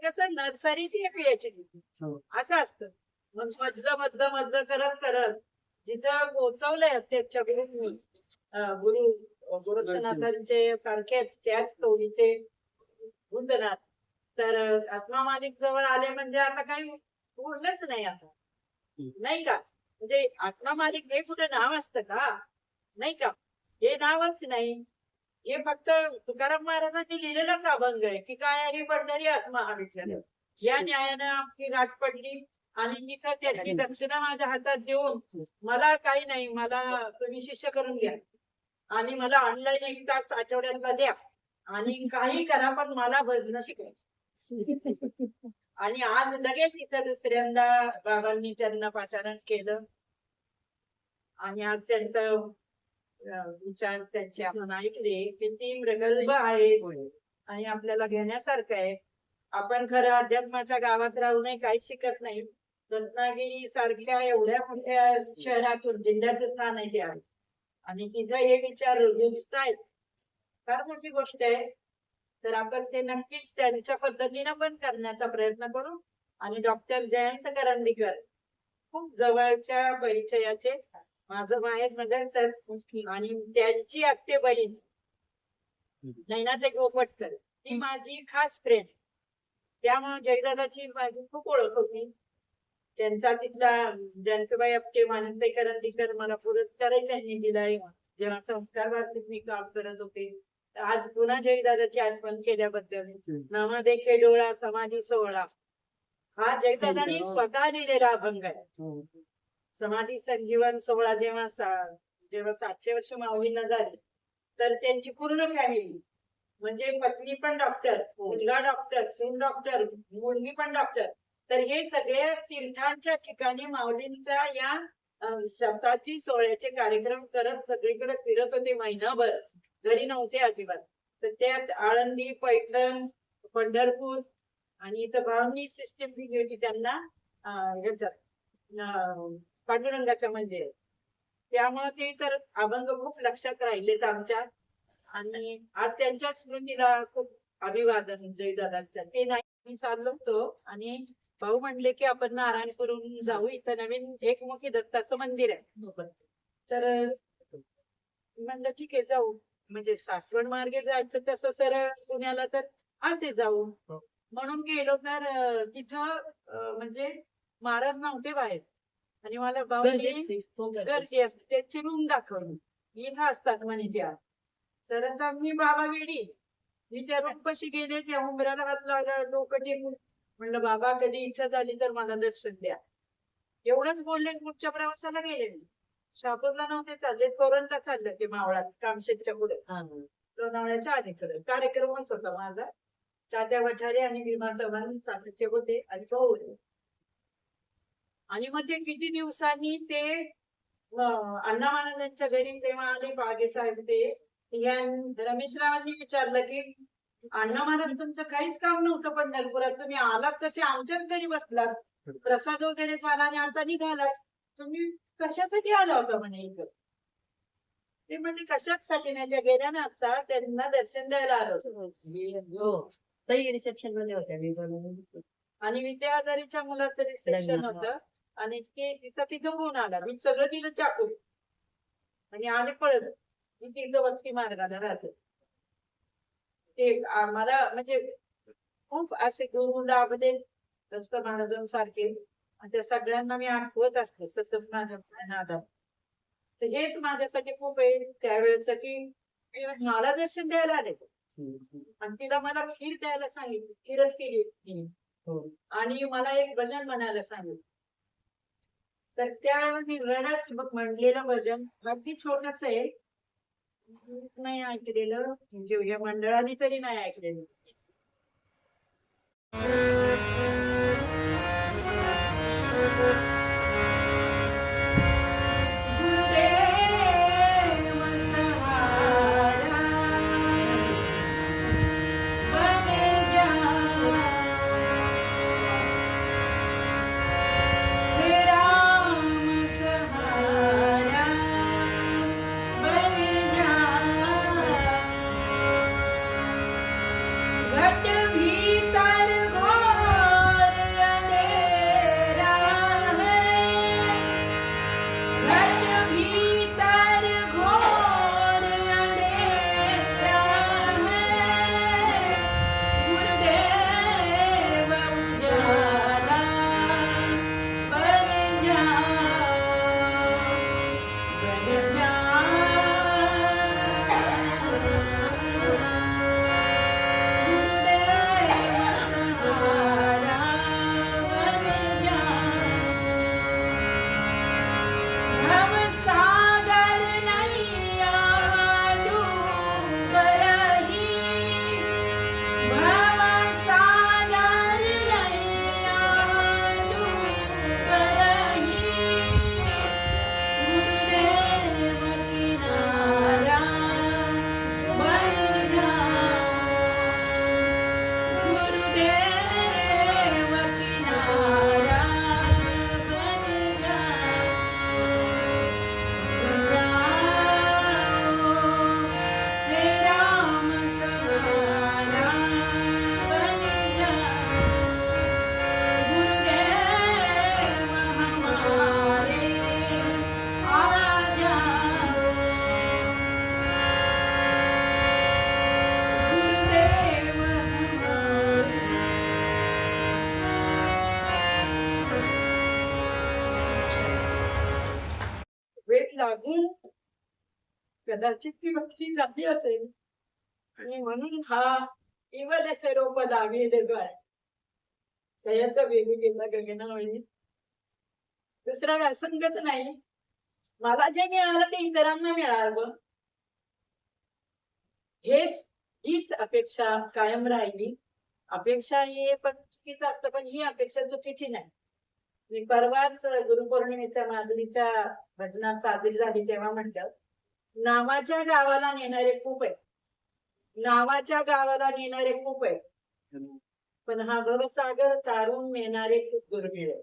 कसं नर्सरी ते PhD असं असतं. मग मधलं करत करत जिथं पोहोचवलंय त्याच्या गुरु गोरक्षनाथांचे सारखेच त्याच टोळीचे गुंजनाथ. तर आत्मा मालिक जवळ आले म्हणजे आता काही बोललंच नाही आता, नाही का? म्हणजे आत्मा मालिक हे कुठे नाव असतं का? नाही का? हे नावच नाही. हे फक्त तुकाराम महाराजांनी लिहिलेलाच अभंग आहे की काय ही पंढरी आत्मा हा विठ्ठल. या न्यायानं आमची गाठ पडली आणि मी तर त्याची दक्षिणा माझ्या हातात देऊन मला काही नाही, मला तुम्ही शिष्य करून घ्या आणि मला ऑनलाईन 1 तास आठवड्यातला द्या आणि काही करा पण मला भजन शिकायचं. आणि आज लगेच इथं दुसऱ्यांदा बाबांनी त्यांना पाचारण केलं आणि आज त्यांचं विचार त्यांचे आपण ऐकले किती प्रगल्भ आहे आणि आपल्याला घेण्यासारखं आहे. आपण खरं अध्यात्माच्या गावात राहूनही काहीच शिकत नाही. रत्नागिरी सारख्या एवढ्या मोठ्या शहरातून जिल्ह्याचं स्थान आहे ते आहे आणि तिथं हे विचार रुजतायत, फार मोठी गोष्ट आहे. तर आपण ते नक्कीच त्यांच्या पद्धतीनं पण करण्याचा प्रयत्न करू. आणि डॉक्टर जयंत करंदीकर खूप जवळच्या परिचयाचे, माझं माहेर नगरचंच आणि त्यांची आत्ते बहीण नैनाताई गोपटकर ती माझी खास फ्रेंड. त्यामुळे जयदादाची माझी खूप ओळख होती. त्यांचा तिथला जनतेबाई आपटे मानंताई करंदीकर मला पुरस्कारही त्यांनी दिलाय जेव्हा संस्कार भारतीत मी काम करत होते. आज पुन्हा जयदादाची आठवण केल्याबद्दल नामदेखे डोळा समाधी सोहळा हा जयदादांनी स्वतः लिहिलेला अभंग आहे. समाधी संजीवन सोहळा जेव्हा 700 वर्ष माऊलींना झाली तर त्यांची पूर्ण फॅमिली म्हणजे पत्नी पण डॉक्टर, मुलगा डॉक्टर, सून डॉक्टर, मुलगी पण डॉक्टर. तर हे सगळे तीर्थांच्या ठिकाणी माऊलींचा या शताब्दी सोहळ्याचे कार्यक्रम करत सगळीकडे फिरत होते महिनाभर, घरी नव्हते अजिबात. तर त्यात आळंदी, पैठण, पंढरपूर आणि इथं भावनी सिस्टीम दिली होती त्यांना ह्याच्यात पांडुरंगाच्या मंदिरात. त्यामुळे ते तर अभंग खूप लक्षात राहिलेत आमच्या आणि आज त्यांच्या स्मृतीला खूप अभिवादन जयदादांच्या. ते नाही चाललो होतो आणि भाऊ म्हणले की आपण नारायणपूरून जाऊ, इथं नवीन एकमुखी दत्ताचं मंदिर आहे. तर म्हणलं ठीक आहे जाऊ. म्हणजे सासवड मार्गे जायचं तसं सरळ पुण्याला तर असे जाऊ म्हणून गेलो. तर तिथं म्हणजे महाराज नव्हते बाहेर आणि मला भाऊनी गर्दी असते त्यांची रूम दाखवली, इथं असतात म्हणे त्या. तर आता मी बाबा वेडी, मी त्या रूम पाशी गेले, त्या उंबराला हात लावला, डोकं टेकून म्हणलं बाबा कधी इच्छा झाली तर मला दर्शन द्या. एवढंच बोलले. पुढच्या प्रवासाला गेले. मी शहापूरला नव्हते चालले, तोरणला चालले ते मावळात कामशेतच्या पुढे लोणावळ्याच्या अलीकडे. कार्यक्रमच होता माझा. तात्या वठारे आणि भीमा चव्हाण साथीचे होते आणि तो होते. आणि मग ते किती दिवसांनी ते अण्णा महाराजांच्या घरी तेव्हा आले बागे साहेब. ते रमेशरावांनी विचारलं की अण्णा महाराज तुमचं काहीच काम नव्हतं पंढरपुरात, तुम्ही आलात कसे आमच्याच घरी बसलात, प्रसाद वगैरे झाला आणि आता निघालात, तुम्ही कशासाठी आला होता म्हणे इथं. ते म्हणजे कशासाठी नाही, त्या गेल्या ना आता त्यांना दर्शन द्यायला आलो. रिसेप्शन मध्ये होत्या आणि विद्या हजारीच्या मुलाचं रिसेप्शन होतं आणि तिचा तिथं फोन आला. मी सगळं दिलं टाकून आणि आले पळत. मी तिथं वरती मार्गाला राहते. ते मला म्हणजे खूप असे गुरु लाभले दत्त महाराजांसारखे आणि त्या सगळ्यांना मी आठवत असते सतत माझ्या नादात. तर हेच माझ्यासाठी खूप आहे त्यावेळेच की मला दर्शन द्यायला आले आणि तिला मला खीर द्यायला सांगितली, खीरच केली आणि मला एक भजन म्हणायला सांगितलं. तर त्यावेळेला मी रडत म्हणलेलं भजन अगदी छोटच आहे, नाही ऐकलेलं म्हणजे या मंडळाने तरी नाही ऐकलेलं. वागून कदाचित ती भक्ती झाली असेल आणि म्हणून हा इवले रोप दावी गाय त्याचा वेगळी गेला गगनावळी. दुसरा व्यासंगच नाही, मला जे मिळालं ते इतरांना मिळावं हीच अपेक्षा कायम राहिली. अपेक्षा हे पण चुकीचं असतं, पण ही अपेक्षा चुकीची नाही. मी परवाच गुरुपौर्णिमेच्या माधुरीच्या भजनात साजरी झाली तेव्हा म्हटलं, नावाच्या गावाला नेणारे खूप आहेत, नावाच्या गावाला नेणारे खूप आहेत, पण हा भवसागर तारून नेणारे खूप दुर्मिळ आहे.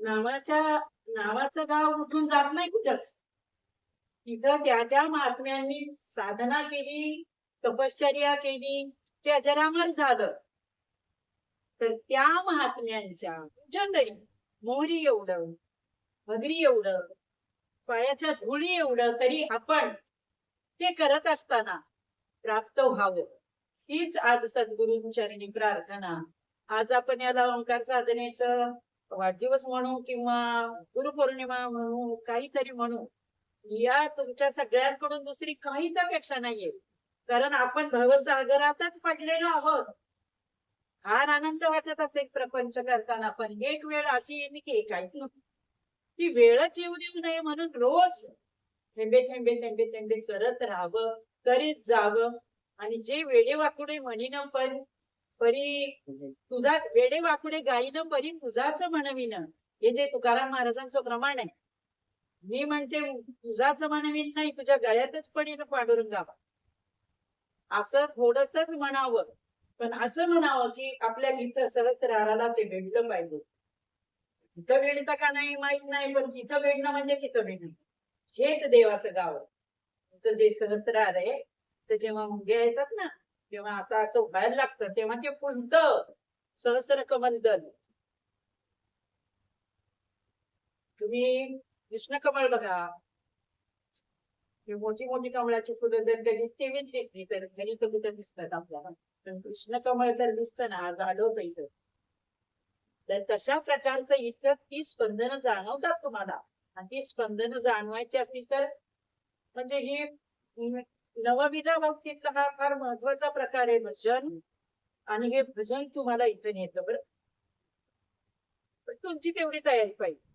नावाचं गाव उठून जात नाही कुठंच. तिथं त्या महात्म्यांनी साधना केली, तपश्चर्या केली, ते अजरामर झालं. तर त्या महात्म्यांच्या जंगली मोहरी एवढं, भगरी एवढं, पायाच्या धुळी एवढं तरी आपण ते करत असताना प्राप्त व्हावं, हीच आज सद्गुरूंचरणी प्रार्थना. आज आपण याला ओंकार साधनेचं वाढदिवस म्हणू किंवा गुरुपौर्णिमा म्हणू, काहीतरी म्हणू, या तुमच्या सगळ्यांकडून दुसरी काहीच अपेक्षा नाहीये. कारण आपण भवसागरातच पडलेलो आहोत. फार आनंद वाटत असेल प्रपंच करताना, पण एक वेळ अशी येईल की काहीच नको, ती वेळच येऊ देऊ नये म्हणून रोज थेंबे थेंबे थेंबे थेंबे करत राहावं, करीत जावं. आणि जे वेडे वाकुडे म्हणीन परी तुझा वेडे वाकुडे गाईन परी तुझाच म्हणवीन, हे जे तुकाराम महाराजांचं प्रमाण आहे. मी म्हणते तुझाच म्हणवीन नाही, तुझ्या गळ्यातच पडीन पांडुरंगावा, असं थोडसच म्हणावं. पण असं म्हणावं की आपल्या इथं सहस्राराला ते भेटलं पाहिजे. तिथं भेटतं का नाही माहित नाही, पण तिथं भेटणं म्हणजे तिथं भेटणं, हेच देवाचं गाव. तुमचं जे सहस्रार आहे, तर जेव्हा मुंग्या येतात ना, तेव्हा असं व्हायला लागतं, तेव्हा ते फुलतं सहस्र कमल दल. तुम्ही कृष्ण कमळ बघा, मोठी मोठी कमळाची फुलं जर कधी तेवीच दिसली तर कधी कुठं दिसतात आपल्याला, पण कृष्ण कमळ तर दिसतं ना, आज आढळतं इथं. तर तशा प्रकारचं इथं ती स्पंदनं जाणवतात तुम्हाला. आणि ती स्पंदनं जाणवायची असतील तर म्हणजे ही नवविधा भक्तीतला हा फार महत्वाचा प्रकार आहे भजन. आणि हे भजन तुम्हाला इथं नेतं बरं, पण तुमची तेवढी तयारी पाहिजे.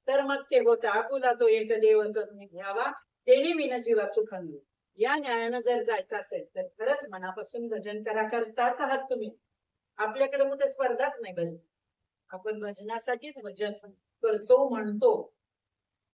तर मग ते होतं आपुला तो एक देव तुम्ही घ्यावा, तेने विन जीवा सुखंद. या न्यायानं जर जायचं असेल तर खरंच मनापासून भजन करा, करताच आहात तुम्ही. आपल्याकडे कुठे स्पर्धाच नाही भजन, आपण भजनासाठीच भजन करतो म्हणतो.